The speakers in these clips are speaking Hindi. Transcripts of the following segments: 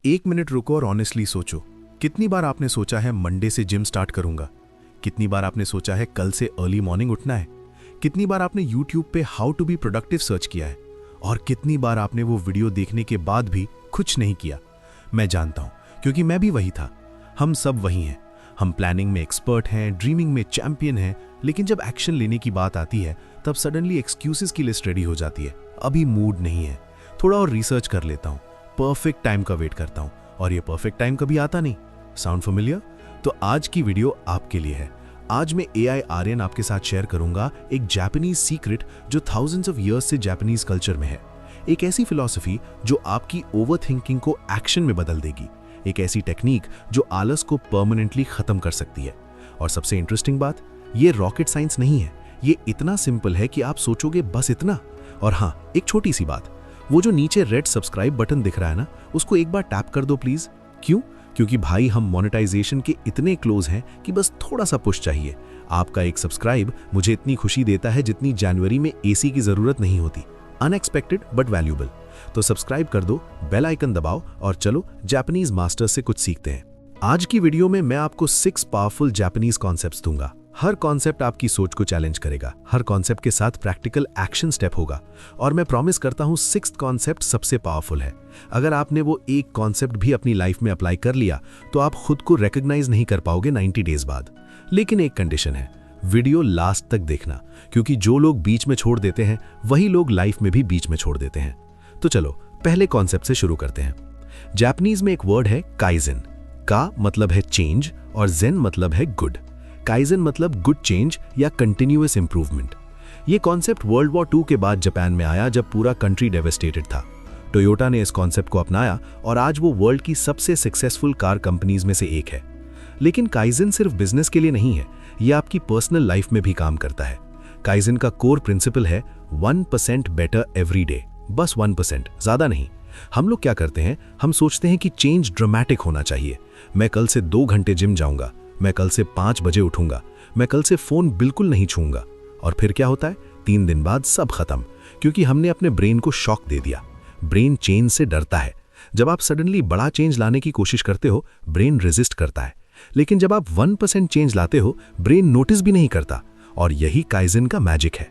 एक मिनट रुको और ऑनेस्टली सोचो, कितनी बार आपने सोचा है मंडे से जिम स्टार्ट करूंगा? कितनी बार आपने सोचा है कल से अर्ली मॉर्निंग उठना है? कितनी बार आपने यूट्यूब पे how to be productive search किया है? और कितनी बार आपने वो वीडियो देखने के बाद भी कुछ नहीं किया? मैं जानता हूं, क्योंकि मैं भी वही था। हम सब वही हैं। हम प्लानिंग में एक्सपर्ट हैं, ड्रीमिंग में चैंपियन हैं, लेकिन जब एक्शन लेने की बात आती है तब सडनली एक्सक्यूजेस की लिस्ट रेडी हो जाती है। अभी मूड नहीं है, थोड़ा और रिसर्च कर लेता हूं, परफेक्ट टाइम का वेट करता हूं, और ये परफेक्ट टाइम कभी आता नहीं। Sound familiar? तो आज की वीडियो आपके लिए है। आज मैं AI आर्यन आपके साथ शेयर करूंगा एक जापानीज सीक्रेट जो थाउजेंड्स ऑफ ईयर्स से जापानीज कल्चर में है। एक ऐसी फिलॉसफी जो आपकी ओवरथिंकिंग को एक्शन में बदल देगी। एक ऐसी टेक्निक जो आलस को परमानेंटली खत्म कर सकती है। और सबसे इंटरेस्टिंग बात, ये रॉकेट साइंस नहीं है। ये इतना सिंपल है कि आप सोचोगे बस इतना। और हाँ, एक छोटी सी बात, वो जो नीचे रेड सब्सक्राइब बटन दिख रहा है ना, उसको एक बार टैप कर दो प्लीज। क्यों? क्योंकि भाई हम मोनेटाइजेशन के इतने क्लोज हैं कि बस थोड़ा सा पुश चाहिए। आपका एक सब्सक्राइब मुझे इतनी खुशी देता है जितनी जनवरी में AC की जरूरत नहीं होती। Unexpected but valuable. तो सब्सक्राइब कर दो, बेल आइकन दबाओ और चलो जापानीज मास्टर्स से कुछ सीखते हैं। आज की वीडियो में मैं आपको 6 पावरफुल जापानीज कॉन्सेप्ट्स दूंगा। हर कॉन्सेप्ट आपकी सोच को चैलेंज करेगा। हर कॉन्सेप्ट के साथ प्रैक्टिकल एक्शन स्टेप होगा। और मैं प्रॉमिस करता हूं 6th कॉन्सेप्ट सबसे पावरफुल है। अगर आपने वो एक कॉन्सेप्ट भी अपनी लाइफ में अप्लाई कर लिया तो आप खुद को रिकॉग्नाइज नहीं कर पाओगे 90 डेज बाद। लेकिन एक कंडीशन है, वीडियो लास्ट तक देखना, क्योंकि जो लोग बीच में छोड़ देते हैं वही लोग लाइफ में भी बीच में छोड़ देते हैं। तो चलो पहले कॉन्सेप्ट से शुरू करते हैं। जापानीज में एक वर्ड है काइजन। का मतलब है चेंज और जेन मतलब है गुड। काइजन मतलब गुड चेंज या कंटिन्यूअस इंप्रूवमेंट। ये कॉन्सेप्ट वर्ल्ड वॉर 2 के बाद जापान में आया जब पूरा कंट्री डेवेस्टेटेड था। टोयोटा ने इस कॉन्सेप्ट को अपनाया और आज वो वर्ल्ड की सबसे सक्सेसफुल कार कंपनीज में से एक है। लेकिन काइजन सिर्फ बिजनेस के लिए नहीं है, ये आपकी पर्सनल लाइफ में भी काम करता है। काइजन का कोर प्रिंसिपल है 1% बेटर एवरी डे। बस 1%, ज्यादा नहीं। हम लोग क्या करते हैं, हम सोचते हैं कि चेंज ड्रामेटिक होना चाहिए। मैं कल से 2 घंटे जिम जाऊंगा, मैं कल से 5 बजे उठूंगा, मैं कल से फोन बिल्कुल नहीं छूंगा। और फिर क्या होता है? 3 दिन बाद सब खत्म, क्योंकि हमने अपने ब्रेन को शॉक दे दिया। ब्रेन चेंज से डरता है। जब आप सडनली बड़ा चेंज लाने की कोशिश करते हो, ब्रेन रेजिस्ट करता है। लेकिन जब आप 1% चेंज लाते हो, ब्रेन नोटिस भी नहीं करता। और यही काइजन का मैजिक है।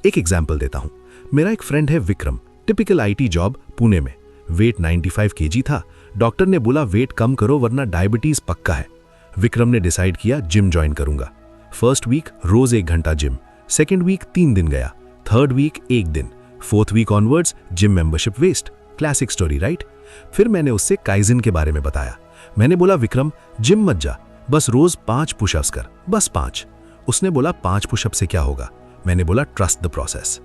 एक एग्जाम्पल देता हूं। मेरा एक फ्रेंड है Vikram, typical IT job Pune में। वेट 95 kg था। डॉक्टर ने बोला वेट कम करो वरना डायबिटीज पक्का है। विक्रम ने डिसाइड किया जिम ज्वाइन करूंगा। फर्स्ट वीक रोज 1 घंटा जिम, सेकेंड वीक 3 दिन गया, थर्ड वीक 1 दिन, fourth week onwards gym membership waste. Classic story right? फिर मैंने उससे काइजन के बारे में बताया। मैंने बोला विक्रम जिम मत जा, बस रोज 5 पुशअप्स कर, बस 5। उसने बोला 5 पुशअप से क्या होगा? मैंने बोला ट्रस्ट द प्रोसेस।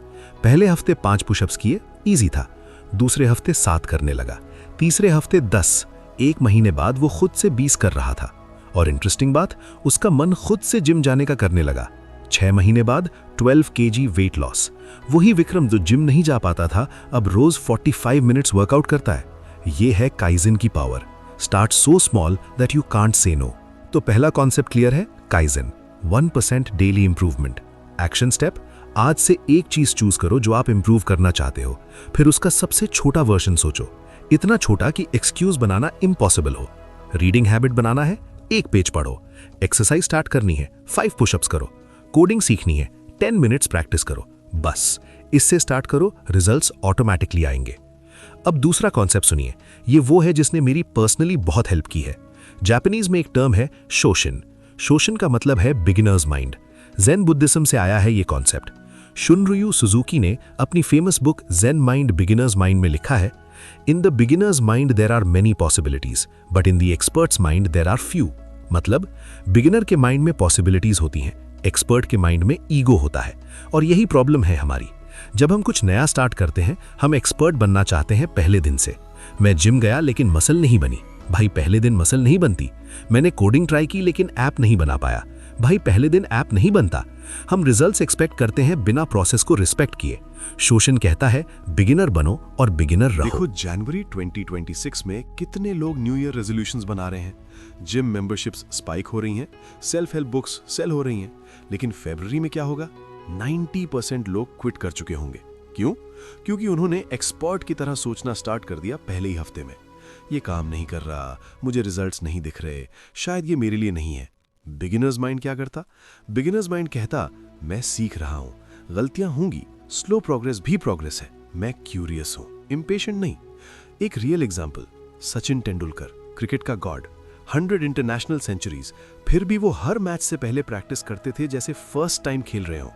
पहले हफ्ते 5 पुशअप्स किए, इजी था। दूसरे हफ्ते 7 करने लगा, तीसरे हफ्ते 10। 1 महीने बाद वो खुद से 20 कर रहा था। और इंटरेस्टिंग बात, उसका मन खुद से जिम जाने का करने लगा। 6 महीने बाद 12 kg वेट लॉस। वही विक्रम जो जिम नहीं जा पाता था, अब रोज 45 मिनट्स वर्कआउट करता है। ये है काइजन की power. Start so small that you can't say no. तो पहला कॉन्सेप्ट क्लियर है, kaizen 1% daily improvement. Action step, आज से एक चीज चूज करो जो आप इंप्रूव करना चाहते हो। फिर उसका सबसे छोटा वर्जन सोचो, इतना छोटा कि एक्सक्यूज बनाना इम्पॉसिबल हो। रीडिंग हैबिट बनाना है, 1 पेज पढ़ो। एक्सरसाइज स्टार्ट करनी है, 5 पुशअप्स करो। कोडिंग सीखनी है, 10 मिनट्स प्रैक्टिस करो। बस इससे स्टार्ट करो, रिजल्ट्स ऑटोमेटिकली आएंगे। अब दूसरा कॉन्सेप्ट सुनिए, ये वो है जिसने मेरी पर्सनली बहुत हेल्प की है। जापानीज में एक टर्म है शोशिन। शोशिन का मतलब है बिगिनर्स माइंड। जेन बुद्धिज्म से आया है ये कॉन्सेप्ट। शुनरियू सुजुकी ने अपनी famous book Zen mind beginner's mind में लिखा है, in the beginner's mind there are many possibilities but in the expert's mind there are few. मतलब बिगिनर के माइंड में पॉसिबिलिटीज होती हैं, एक्सपर्ट के माइंड में ईगो होता है। और यही प्रॉब्लम है हमारी। जब हम कुछ नया स्टार्ट करते हैं, हम एक्सपर्ट बनना चाहते हैं पहले दिन से। मैं जिम गया लेकिन मसल नहीं बनी। भाई पहले दिन मसल नहीं बनती। मैंने कोडिंग ट्राई की लेकिन ऐप नहीं बना पाया। भाई पहले दिन ऐप नहीं बनता। हम रिजल्ट्स एक्सपेक्ट करते हैं बिना प्रोसेस को रिस्पेक्ट किए। शोशिन कहता है बिगिनर बनो और बिगिनर रहो। देखो जनवरी 2026 में कितने लोग न्यू ईयर रेजोल्यूशंस बना रहे हैं। जिम मेंबरशिप्स स्पाइक हो रही हैं, सेल्फ हेल्प बुक्स सेल हो रही हैं। लेकिन फरवरी में क्या होगा? 90% लोग क्विट कर चुके होंगे। क्यों? क्योंकि उन्होंने एक्सपर्ट की तरह सोचना स्टार्ट कर दिया पहले ही हफ्ते में। ये काम नहीं कर रहा, मुझे रिजल्ट्स नहीं दिख रहे, शायद ये मेरे लिए नहीं है। बिगिनर्स माइंड क्या करता? बिगिनर्स माइंड कहता, मैं सीख रहा हूँ, गलतियां होंगी, स्लो प्रोग्रेस भी प्रोग्रेस है, मैं क्यूरियस हूँ, इम्पेशेंट नहीं। एक real example, Sachin Tendulkar, cricket का गॉड, 100 इंटरनेशनल सेंचुरीज, फिर भी वो हर मैच से पहले प्रैक्टिस करते थे जैसे फर्स्ट टाइम खेल रहे हो।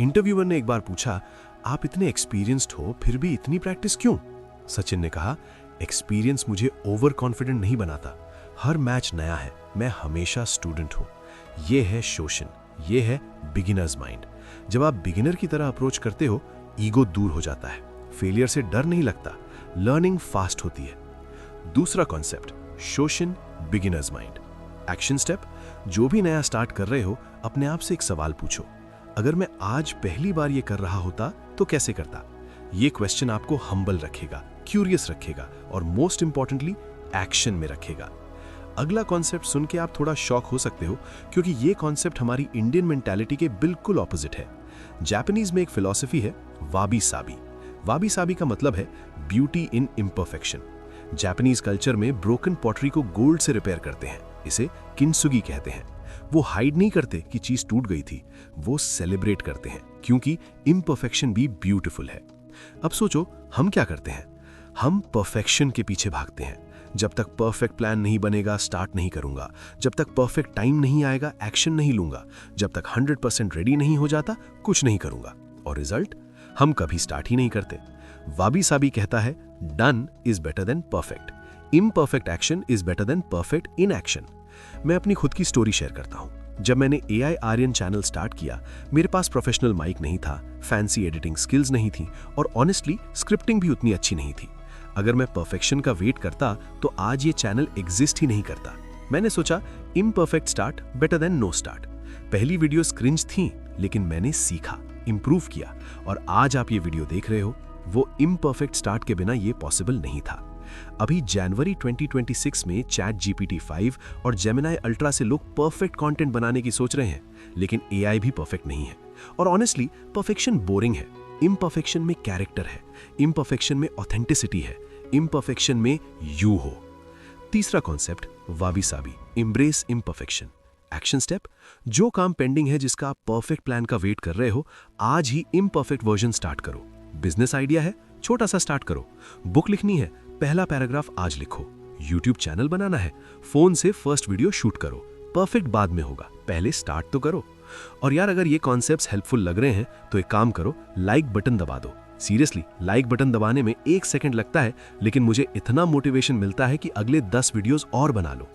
इंटरव्यूअर ने एक बार पूछा, आप इतने एक्सपीरियंस्ड हो फिर भी इतनी प्रैक्टिस क्यों? सचिन ने कहा, एक्सपीरियंस मुझे ओवर कॉन्फिडेंट नहीं बनाता, हर मैच नया है, मैं हमेशा स्टूडेंट हूं। ये है शोशन, ये है बिगिनर्स माइंड। जब आप बिगिनर की तरह अप्रोच करते हो, ईगो दूर हो जाता है, फेलियर से डर नहीं लगता, लर्निंग फास्ट होती है। दूसरा concept, shoshin beginner's mind. Action step, जो भी नया स्टार्ट कर रहे हो, अपने आप से एक सवाल पूछो, अगर मैं आज पहली बार ये कर रहा होता तो कैसे करता? ये क्वेश्चन आपको हम्बल रखेगा, क्यूरियस रखेगा और मोस्ट इंपॉर्टेंटली एक्शन में रखेगा। अगला कॉन्सेप्ट सुन के आप थोड़ा शॉक हो सकते हो, क्योंकि ये कॉन्सेप्ट हमारी इंडियन मेंटालिटी के बिल्कुल ऑपोजिट है। जापानीज में एक फिलॉसफी है, वाबी साबी। वाबी साबी का मतलब है beauty in imperfection. Japanese culture में ब्रोकन पॉटरी को गोल्ड से रिपेयर करते हैं, इसे किंसुगी कहते हैं। वो हाइड नहीं करते कि चीज टूट गई थी, वो सेलिब्रेट करते हैं, क्योंकि इम्परफेक्शन भी ब्यूटीफुल है। अब सोचो, हम क्या करते हैं? हम परफेक्शन के पीछे भागते हैं। जब तक परफेक्ट प्लान नहीं बनेगा, स्टार्ट नहीं करूंगा। जब तक परफेक्ट टाइम नहीं आएगा, एक्शन नहीं लूंगा। जब तक 100% रेडी नहीं हो जाता, कुछ नहीं करूंगा। और रिजल्ट? हम कभी स्टार्ट ही नहीं करते। वाबी साबी कहता है, done is better than perfect, imperfect action is better than perfect in action. मैं अपनी खुद की स्टोरी शेयर करता हूं। जब मैंने AI आर्यन चैनल स्टार्ट किया, मेरे पास प्रोफेशनल माइक नहीं था, फैंसी एडिटिंग स्किल्स नहीं थी और ऑनेस्टली स्क्रिप्टिंग भी उतनी अच्छी नहीं थी। अगर मैं परफेक्शन का वेट करता तो आज ये चैनल एग्जिस्ट ही नहीं करता। मैंने सोचा, imperfect start better than know start. पहली वीडियोस क्रिंज थी, लेकिन मैंने सीखा, इंप्रूव किया और आज आप ये वीडियो देख रहे हो। वो इम्परफेक्ट स्टार्ट के बिना ये पॉसिबल नहीं था। अभी जनवरी 2026 में ChatGPT 5 और Gemini Ultra से लोग परफेक्ट कंटेंट बनाने की सोच रहे हैं, लेकिन AI भी परफेक्ट नहीं है। और ऑनेस्टली परफेक्शन बोरिंग है। इम्परफेक्शन में कैरेक्टर है, इम्परफेक्शन में ऑथेंटिसिटी है, इम्परफेक्शन में यू हो। तीसरा concept, wabi sabi, embrace imperfection. Action step, जो काम पेंडिंग है, जिसका आप परफेक्ट प्लान का वेट कर रहे हो, आज ही इम्परफेक्ट वर्जन स्टार्ट करो। बिजनेस आइडिया है, छोटा सा स्टार्ट करो। बुक लिखनी है, पहला पैराग्राफ आज लिखो। यूट्यूब चैनल बनाना है, फोन से फर्स्ट वीडियो शूट करो। परफेक्ट बाद में होगा, पहले स्टार्ट तो करो। और यार, अगर ये कॉन्सेप्ट्स हेल्पफुल लग रहे हैं तो एक काम करो, लाइक बटन दबा दो। सीरियसली, लाइक बटन दबाने में 1 सेकंड लगता है, लेकिन मुझे इतना मोटिवेशन मिलता है कि अगले 10 वीडियोस और बना लो।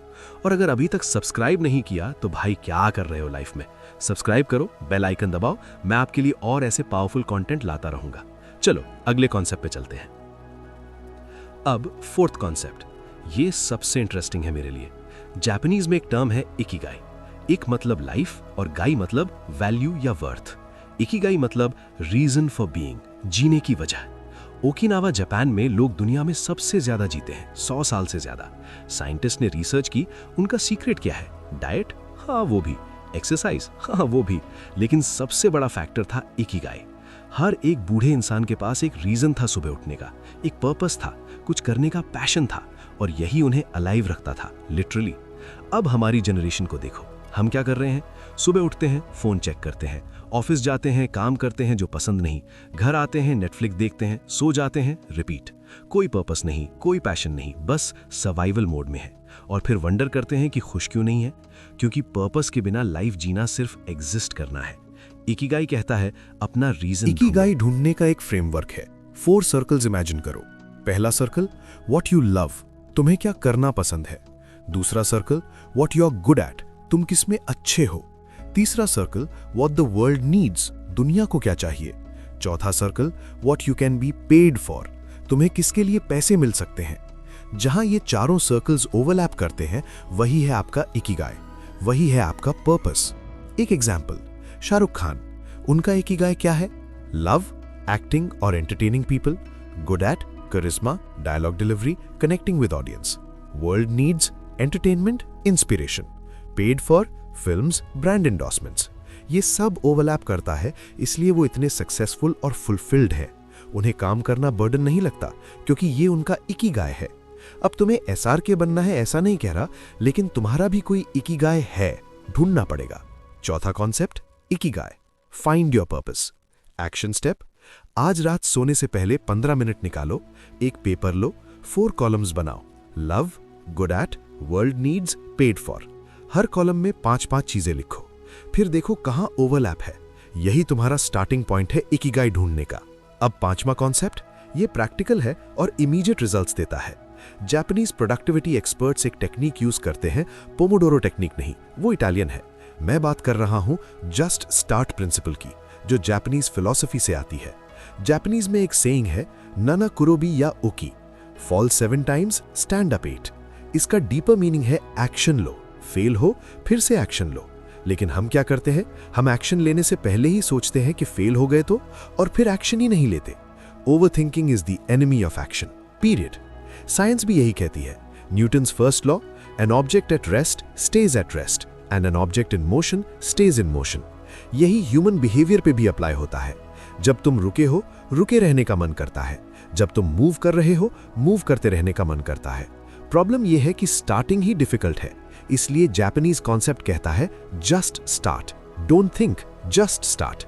और अगर अभी तक सब्सक्राइब नहीं किया तो भाई क्या कर रहे हो लाइफ में? सब्सक्राइब करो, बेल आइकन दबाओ, मैं आपके लिए और ऐसे पावरफुल कंटेंट लाता रहूंगा। चलो अगले कॉन्सेप्ट पे चलते हैं। अब फोर्थ कॉन्सेप्ट, ये सबसे इंटरेस्टिंग है मेरे लिए। जापानीज में एक टर्म है इकिगाई। एक मतलब लाइफ और गाई मतलब वैल्यू या वर्थ। इकिगाई मतलब रीजन फॉर बीइंग, जीने की वजह। ओकिनावा जापान में लोग दुनिया में सबसे ज्यादा जीते हैं, 100 साल से ज्यादा। साइंटिस्ट ने रिसर्च की, उनका सीक्रेट क्या है? डाइट? हाँ वो भी। एक्सरसाइज? हाँ वो भी। लेकिन सबसे बड़ा फैक्टर था इकिगाई। हर एक बूढ़े इंसान के पास एक रीजन था सुबह उठने का, एक पर्पस था, कुछ करने का पैशन था, और यही उन्हें अलाइव रखता था, लिटरली। अब हमारी जनरेशन को देखो, हम क्या कर रहे हैं? सुबह उठते हैं, फोन चेक करते हैं, ऑफिस जाते हैं, काम करते हैं जो पसंद नहीं, घर आते हैं, नेटफ्लिक्स देखते हैं, सो जाते हैं, रिपीट। कोई पर्पस नहीं, कोई पैशन नहीं, बस सर्वाइवल मोड में है। और फिर वंडर करते हैं कि खुश क्यों नहीं है, क्योंकि पर्पस के बिना लाइफ जीना सिर्फ एग्जिस्ट करना है। इकिगाई कहता है अपना रीजन। इकिगाई ढूंढने का एक फ्रेमवर्क है। 4 सर्कल्स इमेजिन करो। पहला सर्कल, व्हाट यू लव, तुम्हें क्या करना पसंद है। दूसरा circle, what you are good at, तुम किसमें अच्छे हो। तीसरा circle, what the world needs, दुनिया को क्या चाहिए। चौथा circle, what you can be paid for, तुम्हें किसके लिए पैसे मिल सकते हैं। जहां ये चारों सर्कल्स ओवरलैप करते हैं, वही है आपका इकिगाई, वही है आपका पर्पस। एक एग्जाम्पल, शाहरुख खान, उनका इकिगाई क्या है? लव, एक्टिंग और entertaining people, good at, charisma, dialogue delivery, connecting with audience. World needs, entertainment, inspiration. Paid for, films, brand endorsements. ये सब ओवरलैप करता है, इसलिए वो इतने सक्सेसफुल और फुलफिल्ड है। उन्हें काम करना बर्डन नहीं लगता, क्योंकि ये उनका इकिगाई है। अब तुम्हें एसआरके बनना है ऐसा नहीं कह रहा, लेकिन तुम्हारा भी कोई इकिगाई है, ढूंढना पड़ेगा। चौथा concept, Ikigai, find your purpose. Action step, आज रात सोने से पहले 15 मिनट निकालो, एक पेपर लो, 4 कॉलम्स बनाओ। Love, good at, world needs, paid for. Her column में 5-5 चीजें लिखो, फिर देखो कहां ओवरलैप है। यही तुम्हारा स्टार्टिंग पॉइंट है इकिगाई ढूंढने का। अब 5वां कॉन्सेप्ट, ये प्रैक्टिकल है और इमीडिएट रिजल्ट्स देता है। जापानीज प्रोडक्टिविटी एक्सपर्ट्स एक टेक्निक यूज करते हैं, पोमोडोरो टेक्निक नहीं, वो इटालियन है। मैं बात कर रहा हूं जस्ट स्टार्ट प्रिंसिपल की, जो जापानीज फिलॉसफी से आती है। जापानीज में एक सेइंग है, नाना कुरोबी या ओकी, फॉल 7 टाइम्स, स्टैंड अप 8। इसका डीपर मीनिंग है एक्शन लो, फेल हो फिर से एक्शन लो। लेकिन हम क्या करते हैं, हम एक्शन लेने से पहले ही सोचते हैं कि फेल हो गए तो, और फिर एक्शन ही नहीं लेते। Overthinking is the enemy of action, period. Science भी यही कहती है। Newton's first law, an object at rest stage at rest and an object in motion stage in motion. यही ह्यूमन बिहेवियर पे भी अप्लाई होता है। जब तुम रुके हो, रुके रहने का मन करता है। जब तुम मूव कर रहे हो, मूव करते रहने का मन करता है। प्रॉब्लम यह है कि स्टार्टिंग ही डिफिकल्ट है। इसलिए जापानीज कॉन्सेप्ट कहता है just start, don't think, just start.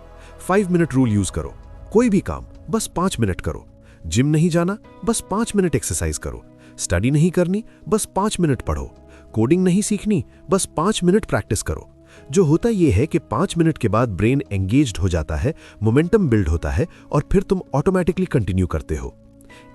5 minute rule use करो, कोई भी काम बस 5 मिनट करो। जिम नहीं जाना, बस 5 मिनट एक्सरसाइज करो। स्टडी नहीं करनी, बस 5 मिनट पढ़ो। कोडिंग नहीं सीखनी, बस 5 मिनट प्रैक्टिस करो। जो होता यह है कि 5 मिनट के बाद ब्रेन एंगेज्ड हो जाता है, मोमेंटम बिल्ड होता है और फिर तुम ऑटोमेटिकली कंटिन्यू करते हो।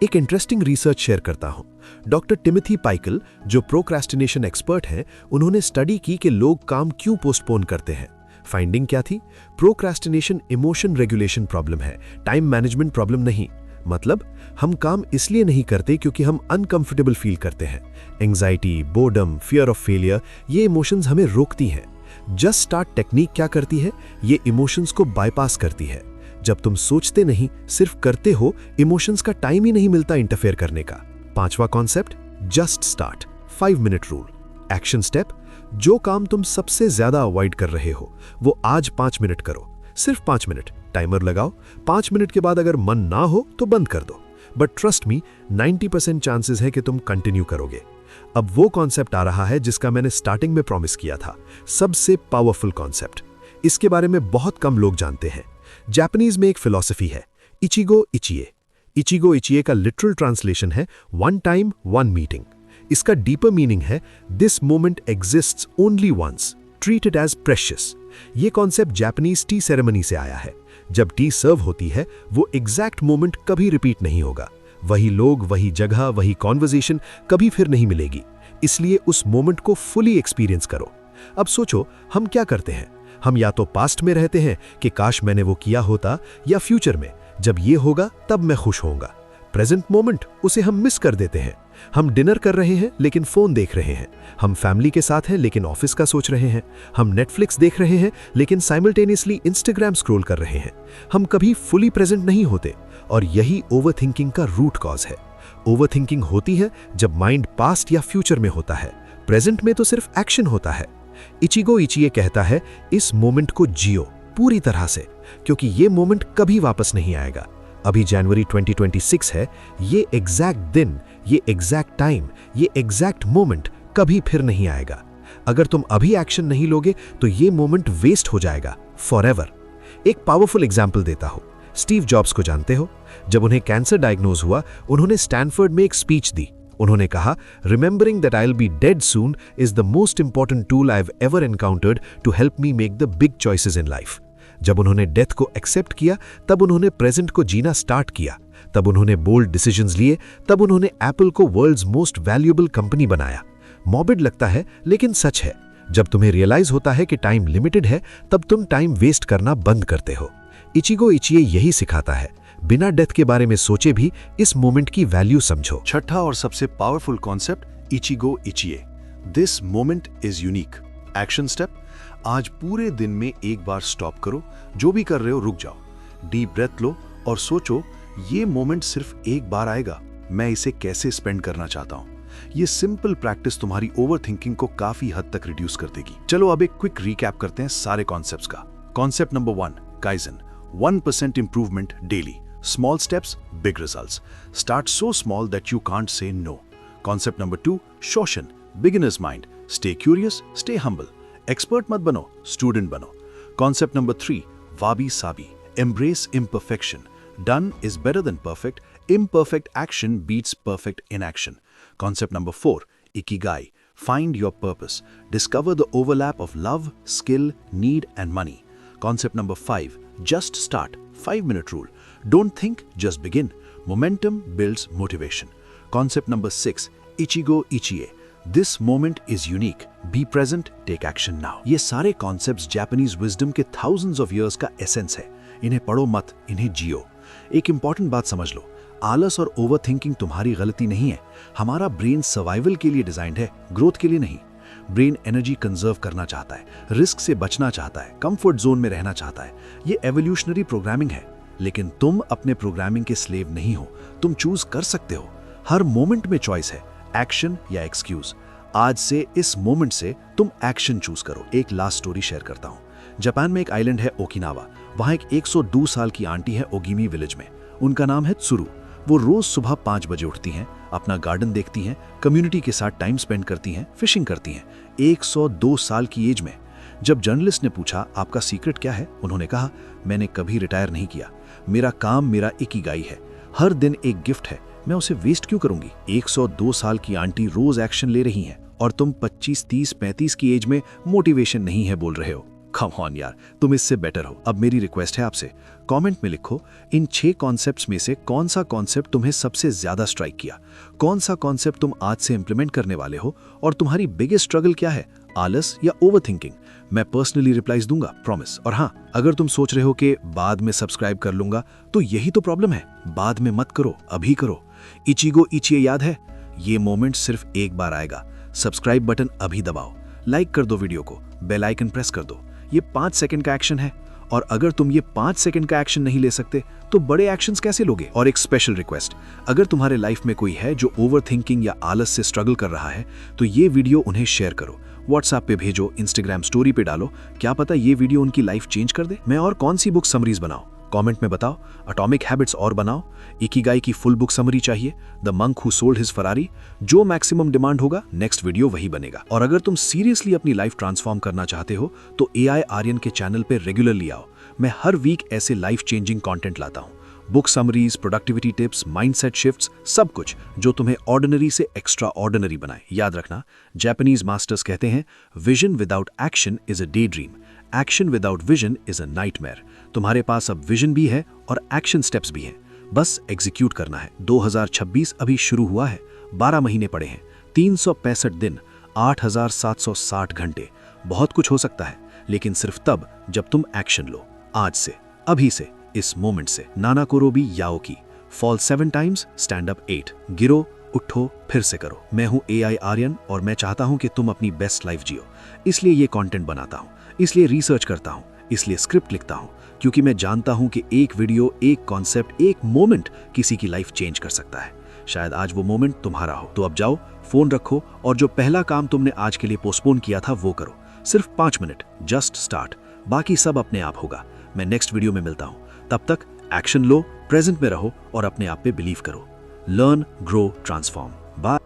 एक इंटरेस्टिंग रिसर्च शेयर करता हूं। डॉक्टर टिमोथी पाइकल, जो प्रोक्रेस्टिनेशन एक्सपर्ट हैं, उन्होंने स्टडी की कि लोग काम क्यों पोस्टपोन करते हैं। फाइंडिंग क्या थी? प्रोक्रेस्टिनेशन इमोशन रेगुलेशन प्रॉब्लम है, टाइम मैनेजमेंट प्रॉब्लम नहीं। मतलब हम काम इसलिए नहीं करते क्योंकि हम अनकंफर्टेबल फील करते हैं। Anxiety, boredom, fear of failure, ये इमोशंस हमें रोकती हैं। जस्ट स्टार्ट टेक्निक क्या करती है? ये इमोशंस को बाईपास करती है। जब तुम सोचते नहीं, सिर्फ करते हो, इमोशंस का टाइम ही नहीं मिलता इंटरफेयर करने का। 5वां concept, just start, 5 minute rule. Action step, जो काम तुम सबसे ज्यादा अवॉइड कर रहे हो, वो आज 5 मिनट करो, सिर्फ 5 मिनट। टाइमर लगाओ, 5 मिनट के बाद अगर मन ना हो तो बंद कर दो। बट ट्रस्ट मी, 90% चांसेस है कि तुम कंटिन्यू करोगे। अब वो कॉन्सेप्ट आ रहा है जिसका मैंने स्टार्टिंग में प्रॉमिस किया था, सबसे पावरफुल कॉन्सेप्ट। इसके बारे में बहुत कम लोग जानते हैं। जापानीज में एक फिलॉसफी है, इचिगो इचिए। इचिगो इचिए का लिटरल ट्रांसलेशन है 1 टाइम 1 मीटिंग। इसका डीपर मीनिंग है this moment exists only once, treat it as precious. ये कॉन्सेप्ट जापानीज टी सेरेमनी से आया है। जब टी सर्व होती है, वो एग्जैक्ट मोमेंट कभी रिपीट नहीं होगा। वही लोग, वही जगह, वही कॉन्वर्सेशन कभी फिर नहीं मिलेगी। इसलिए उस मोमेंट को फुली एक्सपीरियंस करो। अब सोचो, हम क्या करते हैं? हम या तो पास्ट में रहते हैं कि काश मैंने वो किया होता, या फ्यूचर में जब ये होगा तब मैं खुश होऊंगा। प्रेजेंट मोमेंट, उसे हम मिस कर देते हैं। हम डिनर कर रहे हैं लेकिन फोन देख रहे हैं। हम फैमिली के साथ हैं लेकिन ऑफिस का सोच रहे हैं। हम नेटफ्लिक्स देख रहे हैं लेकिन साइमल्टेनियसली इंस्टाग्राम स्क्रॉल कर रहे हैं। हम कभी फुली प्रेजेंट नहीं होते, और यही ओवरथिंकिंग का रूट कॉज है। ओवरथिंकिंग होती है जब माइंड पास्ट या फ्यूचर में होता है, प्रेजेंट में तो सिर्फ एक्शन होता है। इचिगो इचिए कहता है, इस मोमेंट को जियो पूरी तरह से, क्योंकि ये मोमेंट कभी वापस नहीं आएगा। अभी जनवरी 2026 है। ये एग्जैक्ट दिन, ये एग्जैक्ट टाइम, ये एग्जैक्ट मोमेंट कभी फिर नहीं आएगा। अगर तुम अभी एक्शन नहीं लोगे तो ये मोमेंट वेस्ट हो जाएगा फॉरएवर। एक पावरफुल एग्जांपल देता हूं। स्टीव जॉब्स को जानते हो? जब उन्हें कैंसर डायग्नोज हुआ, उन्होंने स्टैनफोर्ड में एक स्पीच दी। उन्होंने कहा, remembering that I will be dead soon is the most important tool I have ever encountered to help me make the big choices in life. जब उन्होंने डेथ को एक्सेप्ट किया, तब उन्होंने प्रेजेंट को जीना स्टार्ट किया। तब उन्होंने बोल्ड डिसीजंस लिए। तब उन्होंने एप्पल को वर्ल्ड्स मोस्ट वैल्यूएबल कंपनी बनाया। मॉर्बिड लगता है लेकिन सच है। जब तुम्हें रियलाइज होता है कि टाइम लिमिटेड है, तब तुम टाइम वेस्ट करना बंद करते हो। इचिगो इचिए यही सिखाता है, बिना डेथ के बारे में सोचे भी इस मोमेंट की वैल्यू समझो। छठा और सबसे powerful concept, ichigo ichie, this moment is unique. Action step, आज पूरे दिन में एक बार स्टॉप करो, जो भी कर रहे हो रुक जाओ, डीप ब्रेथ लो और सोचो, ये मोमेंट सिर्फ एक बार आएगा, मैं इसे कैसे स्पेंड करना चाहता हूं। ये सिंपल प्रैक्टिस तुम्हारी ओवरथिंकिंग को काफी हद तक रिड्यूस कर देगी। चलो अब एक क्विक रिकैप करते हैं सारे कॉन्सेप्ट्स का। Concept number 1, kaizen, 1% improvement daily, small steps, big results, start so small that you can't say no. Concept number 2, shoshin, beginner's mind, stay curious, stay humble, expert मत बनो, स्टूडेंट बनो। Concept number 3, wabi sabi, embrace imperfection, done is better than perfect, imperfect action beats perfect inaction. Concept number 4, ikigai, find your purpose, discover the overlap of love, skill, need and money. Concept number 5, just start, 5-minute rule, don't think, just begin, momentum builds motivation. Concept number 6, ichigo ichie, this moment is unique, be present, take action now. ये सारे concepts Japanese wisdom के thousands of years का essence है। इन्हें पढ़ो मत, इन्हें जियो। एक इंपॉर्टेंट बात समझ लो, आलस और ओवरथिंकिंग तुम्हारी गलती नहीं है। हमारा ब्रेन सर्वाइवल के लिए डिजाइंड है, ग्रोथ के लिए नहीं। ब्रेन एनर्जी कंजर्व करना चाहता है, रिस्क से बचना चाहता है, कंफर्ट जोन में रहना चाहता है। ये एवोल्यूशनरी प्रोग्रामिंग है, लेकिन तुम अपने प्रोग्रामिंग के स्लेव नहीं हो। तुम चूज कर सकते हो। हर मोमेंट में चॉइस है, एक्शन या एक्सक्यूज। आज से, इस मोमेंट से तुम एक्शन चूज करो। एक लास्ट स्टोरी शेयर करता हूँ। जापान में एक आइलैंड है ओकिनावा। वहां एक 102 साल की आंटी है ओगिमी विलेज में। उनका नाम है त्सुरु। वो रोज सुबह 5 बजे उठती हैं, अपना गार्डन देखती हैं, कम्युनिटी के साथ टाइम स्पेंड करती हैं, फिशिंग करती हैं। 102 साल की एज में। जब जर्नलिस्ट ने पूछा आपका सीक्रेट क्या है, उन्होंने कहा मैंने कभी रिटायर नहीं किया। मेरा काम मेरा इकिगाई है। हर दिन एक गिफ्ट है, मैं उसे वेस्ट क्यों करूंगी। 102 साल की आंटी रोज एक्शन ले रही हैं और तुम 25, 30, 35 की एज में मोटिवेशन नहीं है बोल रहे हो। कम ऑन यार, तुम इससे बेटर हो। अब मेरी रिक्वेस्ट है आपसे, कमेंट में लिखो इन 6 कॉन्सेप्ट्स में से कौन सा कॉन्सेप्ट तुम्हें सबसे ज्यादा स्ट्राइक किया। कौन सा कॉन्सेप्ट तुम आज से इंप्लीमेंट करने वाले हो और तुम्हारी बिगेस्ट स्ट्रगल क्या है, आलस या ओवरथिंकिंग। मैं पर्सनली रिप्लाईज दूंगा, प्रॉमिस। और हाँ, अगर तुम सोच रहे हो कि बाद में सब्सक्राइब कर लूंगा, तो यही तो प्रॉब्लम है। बाद में मत करो, अभी करो। इचिगो इचिए याद है? ये मोमेंट सिर्फ एक बार आएगा। सब्सक्राइब बटन अभी दबाओ, लाइक कर दो वीडियो को, बेल आइकन प्रेस कर दो। ये 5 सेकंड का एक्शन है, और अगर तुम ये 5 सेकंड का एक्शन नहीं ले सकते तो बड़े एक्शंस कैसे लोगे। और एक स्पेशल रिक्वेस्ट, अगर तुम्हारे लाइफ में कोई है जो ओवरथिंकिंग या आलस से स्ट्रगल कर रहा है, तो ये वीडियो उन्हें शेयर करो, व्हाट्सएप पे भेजो, इंस्टाग्राम स्टोरी पे डालो। क्या पता ये वीडियो उनकी लाइफ चेंज कर दे। मैं और कौन सी बुक समरीज बनाऊं, कमेंट में बताओ। एटॉमिक हैबिट्स और बनाओ, इकिगाई की फुल बुक समरी चाहिए, the monk who sold his Ferrari. जो मैक्सिमम डिमांड होगा, नेक्स्ट वीडियो वही बनेगा। और अगर तुम सीरियसली अपनी लाइफ ट्रांसफॉर्म करना चाहते हो तो AI आर्यन के चैनल पे रेगुलरली आओ। मैं हर वीक ऐसे लाइफ चेंजिंग कंटेंट लाता हूँ। Book summaries, productivity tips, mindset shifts, सब कुछ जो तुम्हें ऑर्डिनरी से एक्स्ट्रा ऑर्डिनरी बनाए। याद रखना, जापानीज मास्टर्स कहते हैं vision without action is a day dream, action without vision is a nightmare. तुम्हारे पास अब विजन भी है और एक्शन स्टेप्स भी हैं, बस एग्जीक्यूट करना है। 2026 अभी शुरू हुआ है, 12 महीने पड़े हैं, 365 दिन, 8760 घंटे। बहुत कुछ हो सकता है, लेकिन सिर्फ तब जब तुम एक्शन लो। आज से, अभी से, इस मोमेंट से। नाना कुरोबी याओकी, फॉल 7 टाइम्स, स्टैंड अप 8, गिरो, उठो, फिर से करो। मैं हूं AI आर्यन और मैं चाहता हूं कि तुम अपनी बेस्ट लाइफ जियो। इसलिए ये कंटेंट बनाता हूं, इसलिए रिसर्च करता हूं, इसलिए स्क्रिप्ट लिखता हूं, क्योंकि मैं जानता हूं कि एक वीडियो, एक कॉन्सेप्ट, एक मोमेंट किसी की लाइफ चेंज कर सकता है। शायद आज वो मोमेंट तुम्हारा हो। तो अब जाओ, फोन रखो और जो पहला काम तुमने आज के लिए पोस्टपोन किया था वो करो। सिर्फ 5 मिनट, जस्ट स्टार्ट। बाकी सब अपने आप होगा। मैं नेक्स्ट वीडियो में मिलता हूं। तब तक एक्शन लो, प्रेजेंट में रहो और अपने आप पे बिलीव करो। Learn, grow, transform. बाय।